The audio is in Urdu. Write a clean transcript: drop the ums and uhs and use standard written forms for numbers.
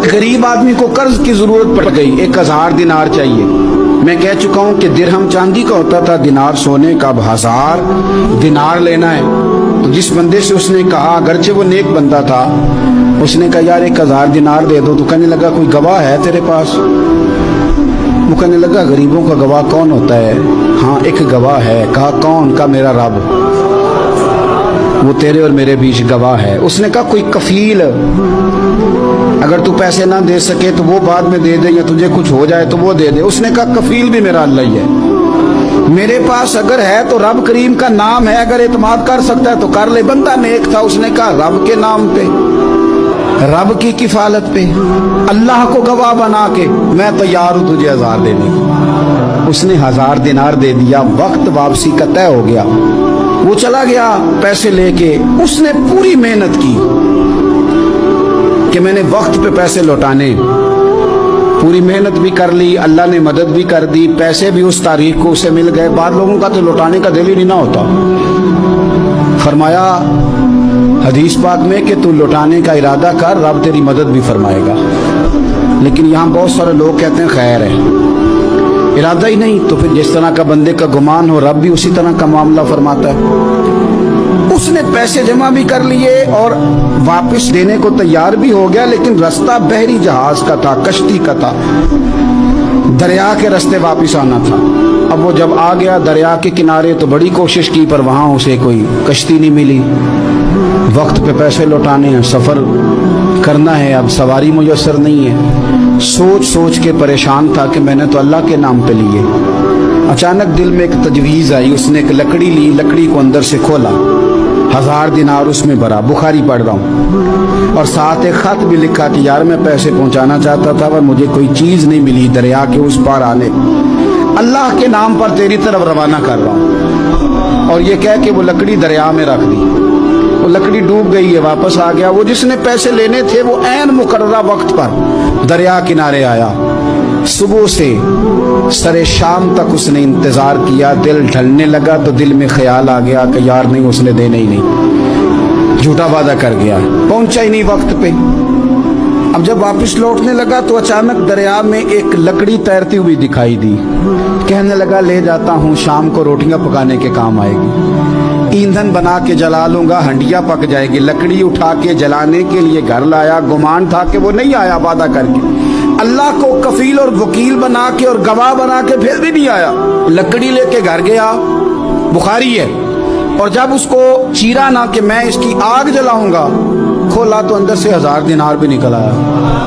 ایک غریب آدمی کو قرض کی ضرورت پڑ گئی، 1000 دینار چاہیے۔ میں کہہ چکا ہوں کہ درہم چاندی کا ہوتا تھا، دینار سونے کا، اب 1000 دینار لینا ہے۔ تو جس بندے سے اس نے کہا، اگرچہ وہ نیک بندہ تھا، اس نے کہا یار 1000 دینار دے دو، تو کہنے لگا کوئی گواہ ہے تیرے پاس؟ وہ کہنے لگا غریبوں کا گواہ کون ہوتا ہے؟ ہاں ایک گواہ ہے۔ کہا کون؟ کہا میرا رب، وہ تیرے اور میرے بیچ گواہ ہے۔ اس نے کہا کوئی کفیل، اگر تو پیسے نہ دے سکے تو وہ بعد میں دے دے، یا تجھے کچھ ہو جائے تو وہ دے دے۔ اس نے کہا کفیل بھی میرا اللہ ہی ہے، میرے پاس اگر ہے تو رب کریم کا نام ہے، اگر اعتماد کر سکتا ہے تو کر لے۔ بندہ نیک تھا، اس نے کہا رب کے نام پہ، رب کی کفالت پہ، اللہ کو گواہ بنا کے میں تیار ہوں تجھے 1000 دینے کو۔ اس نے 1000 دینار دے دیا، وقت واپسی کا طے ہو گیا۔ وہ چلا گیا پیسے لے کے۔ اس نے پوری محنت کی کہ میں نے وقت پہ پیسے لوٹانے، پوری محنت بھی کر لی، اللہ نے مدد بھی کر دی، پیسے بھی اس تاریخ کو اسے مل گئے۔ بعض لوگوں کا تو لوٹانے کا دل ہی نہیں نہ ہوتا۔ فرمایا حدیث پاک میں کہ تو لوٹانے کا ارادہ کر، رب تیری مدد بھی فرمائے گا۔ لیکن یہاں بہت سارے لوگ کہتے ہیں خیر ہے، ارادہ ہی نہیں، تو پھر جس طرح کا بندے کا گمان ہو رب بھی اسی طرح کا معاملہ فرماتا ہے۔ اس نے پیسے جمع بھی کر لیے اور واپس دینے کو تیار بھی ہو گیا، لیکن رستہ بحری جہاز کا تھا، کشتی کا تھا، دریا کے رستے واپس آنا تھا۔ اب وہ جب آ گیا دریا کے کنارے تو بڑی کوشش کی، پر وہاں اسے کوئی کشتی نہیں ملی۔ وقت پہ پیسے لوٹانے ہیں، سفر کرنا ہے، اب سواری میسر نہیں ہے۔ سوچ سوچ کے پریشان تھا کہ میں نے تو اللہ کے نام پہ لیے۔ اچانک دل میں ایک تجویز آئی، اس نے ایک لکڑی لی، لکڑی کو اندر سے کھولا، 1000 دینار اس میں بھرا، بخاری پڑھ رہا ہوں، اور ساتھ ایک خط بھی لکھا کہ یار میں پیسے پہنچانا چاہتا تھا پر مجھے کوئی چیز نہیں ملی، دریا کے اس پار آنے، اللہ کے نام پر تیری طرف روانہ کر رہا ہوں۔ اور یہ کہہ کہ وہ لکڑی دریا میں رکھ دی، وہ لکڑی ڈوب گئی ہے، واپس آ گیا۔ وہ جس نے پیسے لینے تھے وہ عین مقررہ وقت پر دریا کنارے آیا۔ صبح سے سرے شام تک اس نے انتظار کیا، دل ڈھلنے لگا تو دل میں خیال آ گیا کہ یار نہیں، اس نے دینے ہی نہیں، جھوٹا وعدہ کر گیا، پہنچا ہی نہیں وقت پہ۔ اب جب واپس لوٹنے لگا تو اچانک دریا میں ایک لکڑی تیرتی ہوئی دکھائی دی۔ کہنے لگا لے جاتا ہوں، شام کو روٹیاں پکانے کے کام آئے گی، ایندھن بنا کے جلا لوں گا، ہنڈیا پک جائے گی۔ لکڑی اٹھا کے جلانے کے لیے گھر لایا، گمان تھا کہ وہ نہیں آیا وعدہ کر کے، اللہ کو کفیل اور وکیل بنا کے اور گواہ بنا کے پھر بھی نہیں آیا۔ لکڑی لے کے گھر گیا، بخاری ہے، اور جب اس کو چیرا نہ کہ میں اس کی آگ جلاؤں گا، کھولا تو اندر سے 1000 دینار بھی نکل آیا۔